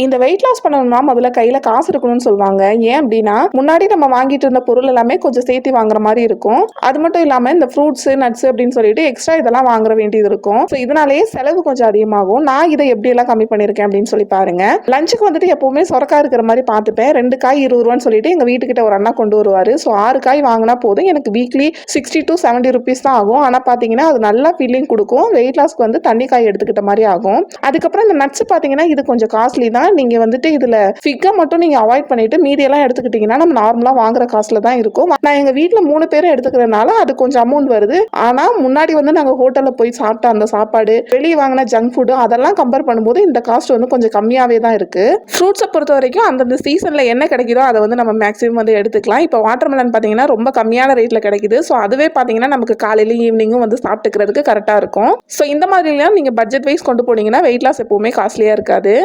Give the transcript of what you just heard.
இந்த weight loss பண்ணணும்னா முதல்ல கையில காசு இருக்கணும்னு சொல்லுவாங்க. ஏன் அப்படின்னா முன்னாடி நம்ம வாங்கிட்டு இருந்த பொருள் எல்லாமே கொஞ்சம் சேர்த்து வாங்குற மாதிரி இருக்கும். அது மட்டும் இல்லாம இந்த ஃப்ரூட்ஸ் நட்ஸ் அப்படின்னு சொல்லிட்டு எக்ஸ்ட்ரா இதெல்லாம் வாங்குற வேண்டியது இருக்கும். ஸோ இதனாலேயே செலவு கொஞ்சம் அதிகமாகும். நான் இதை எப்படி எல்லாம் கம்மி பண்ணிருக்கேன் அப்படின்னு சொல்லி பாருங்க. லஞ்சுக்கு வந்துட்டு எப்பவுமே சொரக்காய் இருக்கிற மாதிரி பார்த்துப்பேன். 2 காய் 20 ரூபான்னு சொல்லிட்டு எங்க வீட்டுக்கிட்ட ஒரு அண்ணா கொண்டு வருவாரு. ஸோ 6 காய் வாங்கினா போதும். எனக்கு வீக்லி 60 to 70 ருபீஸ் தான் ஆகும். ஆனா பாத்தீங்கன்னா அது நல்லா ஃபீலிங் கொடுக்கும். வெயிட் லாஸ்க்கு வந்து தண்ணி காய் எடுத்துக்கிட்ட மாதிரி ஆகும். அதுக்கப்புறம் இந்த நட்ஸ் பாத்தீங்கன்னா இது கொஞ்சம் காஸ்ட்லி தான். நீங்க வந்துட்டு இதுல ஃபிக்கை மட்டும் நீங்க அவாய்ட் பண்ணிட்டு மீதி எல்லாம் எடுத்துக்கிட்டீங்கன்னா நம்ம நார்மலா வாங்குற காசுல தான் இருக்கும். நான் எங்க வீட்டுல 3 பேரும் எடுத்துக்கிறதுனால அது கொஞ்சம் அமௌண்ட் வருது. ஆனா முன்னாடி வந்து நாங்க ஹோட்டல்ல போய் சாப்பிட்ட அந்த சாப்பாடு, வெளியே வாங்கின ஜங்க் ஃபுட் அதெல்லாம் கம்பேர் பண்ணும்போது இந்த காஸ்ட் வந்து கொஞ்சம் கம்மியாவே தான் இருக்கு. ஃப்ரூட்ஸை பொறுத்த வரைக்கும் அந்தந்த சீசன்ல என்ன கிடைக்குதோ அதை வந்து நம்ம மேக்ஸிமம் வந்து எடுத்துக்கலாம். இப்போ வாட்டர்மெலன் பாத்தீங்கன்னா ரொம்ப கம்மியான ரேட்ல கிடைக்குது. ஸோ அதுவே பாத்தீங்கன்னா நமக்கு காலையிலும் ஈவினிங்கும் வந்து சாப்பிட்டுக்கிறதுக்கு கரெக்டா இருக்கும். ஸோ இந்த மாதிரிலாம் நீங்க பட்ஜெட் வைஸ் கொண்டு போனீங்கன்னா வெயிட் லாஸ் எப்பவுமே காஸ்ட்லியா இருக்காது.